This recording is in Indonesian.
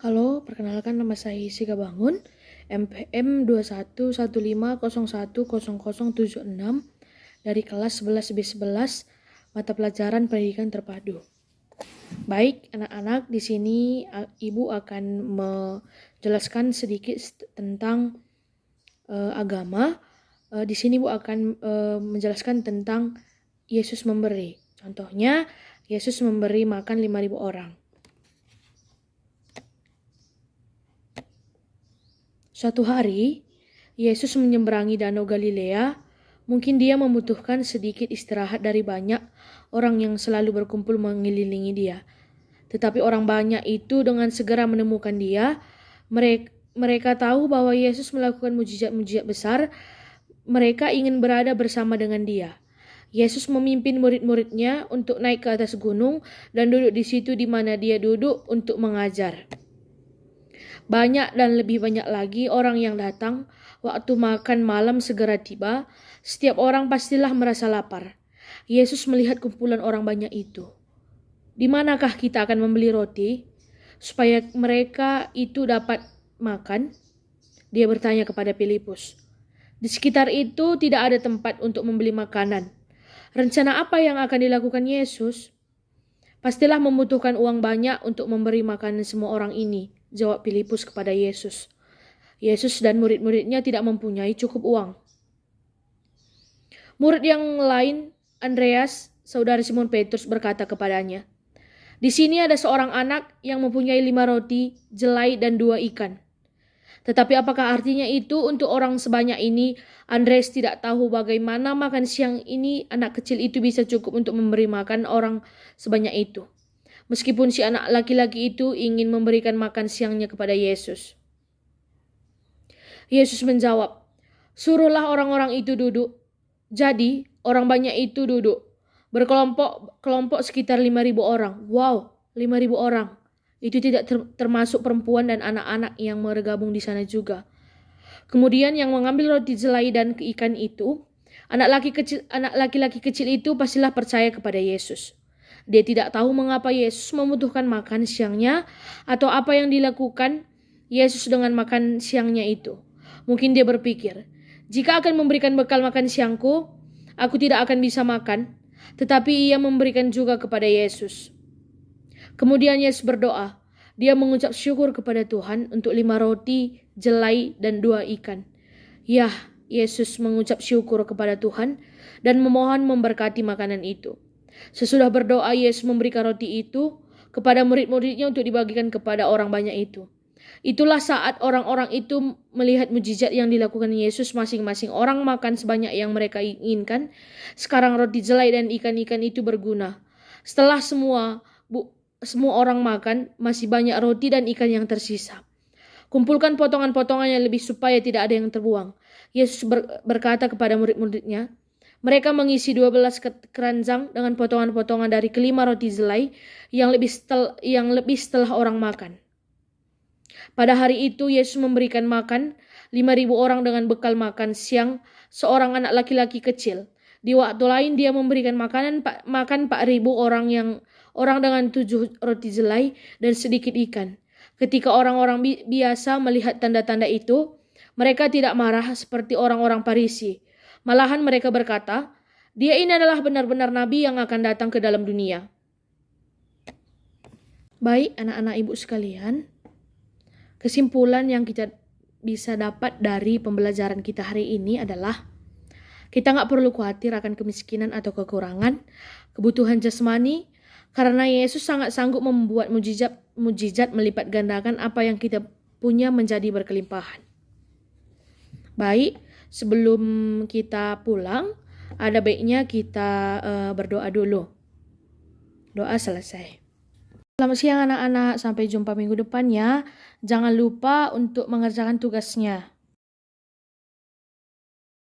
Halo, perkenalkan nama saya Sika Bangun, MPM 2115010076 dari kelas 11B11 mata pelajaran pendidikan terpadu. Baik, anak-anak, di sini Ibu akan menjelaskan sedikit tentang agama. Di sini Ibu akan menjelaskan tentang Yesus memberi. Contohnya, Yesus memberi makan 5.000 orang. Suatu hari, Yesus menyeberangi Danau Galilea. Mungkin dia membutuhkan sedikit istirahat dari banyak orang yang selalu berkumpul mengelilingi dia. Tetapi orang banyak itu dengan segera menemukan dia. Mereka tahu bahwa Yesus melakukan mujizat-mujizat besar. Mereka ingin berada bersama dengan dia. Yesus memimpin murid-muridnya untuk naik ke atas gunung dan duduk di situ di mana dia duduk untuk mengajar. Banyak dan lebih banyak lagi orang yang datang. Waktu makan malam segera tiba. Setiap orang pastilah merasa lapar. Yesus melihat kumpulan orang banyak itu. Di manakah kita akan membeli roti supaya mereka itu dapat makan? Dia bertanya kepada Filipus. Di sekitar itu tidak ada tempat untuk membeli makanan. Rencana apa yang akan dilakukan Yesus? Pastilah membutuhkan uang banyak untuk memberi makanan semua orang ini, jawab Filipus kepada Yesus. Yesus dan murid-muridnya tidak mempunyai cukup uang. Murid yang lain, Andreas, saudara Simon Petrus, berkata kepadanya, di sini ada seorang anak yang mempunyai 5 roti, jelai, dan 2 ikan. Tetapi apakah artinya itu untuk orang sebanyak ini? Andreas tidak tahu bagaimana makan siang ini anak kecil itu bisa cukup untuk memberi makan orang sebanyak itu. Meskipun si anak laki-laki itu ingin memberikan makan siangnya kepada Yesus. Yesus menjawab, suruhlah orang-orang itu duduk. Jadi orang banyak itu duduk. Berkelompok sekitar 5.000 orang. Wow, 5.000 orang. Itu tidak termasuk perempuan dan anak-anak yang bergabung di sana juga. Kemudian yang mengambil roti jelai dan ikan itu, anak laki-laki kecil itu pastilah percaya kepada Yesus. Dia tidak tahu mengapa Yesus membutuhkan makan siangnya atau apa yang dilakukan Yesus dengan makan siangnya itu. Mungkin dia berpikir, jika akan memberikan bekal makan siangku, aku tidak akan bisa makan, tetapi ia memberikan juga kepada Yesus. Kemudian Yesus berdoa. Dia mengucap syukur kepada Tuhan untuk 5 roti, jelai, dan 2 ikan. Ya, Yesus mengucap syukur kepada Tuhan dan memohon memberkati makanan itu. Sesudah berdoa, Yesus memberikan roti itu kepada murid-muridnya untuk dibagikan kepada orang banyak itu. Itulah saat orang-orang itu melihat mujizat yang dilakukan Yesus. Masing-masing orang makan sebanyak yang mereka inginkan. Sekarang roti jelai dan ikan-ikan itu berguna. Setelah semua orang makan, masih banyak roti dan ikan yang tersisa. Kumpulkan potongan-potongan yang lebih supaya tidak ada yang terbuang. Yesus berkata kepada murid-muridnya. Mereka mengisi 12 keranjang dengan potongan-potongan dari kelima roti jelai yang lebih setelah orang makan. Pada hari itu Yesus memberikan makan 5.000 orang dengan bekal makan siang seorang anak laki-laki kecil. Di waktu lain dia memberikan makan 4.000 orang dengan 7 roti jelai dan sedikit ikan. Ketika orang-orang biasa melihat tanda-tanda itu, mereka tidak marah seperti orang-orang Farisi. Malahan mereka berkata, dia ini adalah benar-benar nabi yang akan datang ke dalam dunia. Baik anak-anak ibu sekalian, kesimpulan yang kita bisa dapat dari pembelajaran kita hari ini adalah kita nggak perlu khawatir akan kemiskinan atau kekurangan, kebutuhan jasmani, karena Yesus sangat sanggup membuat mujizat melipat gandakan apa yang kita punya menjadi berkelimpahan. Baik, sebelum kita pulang, ada baiknya kita berdoa dulu. Doa selesai. Selamat siang anak-anak, sampai jumpa minggu depan ya. Jangan lupa untuk mengerjakan tugasnya.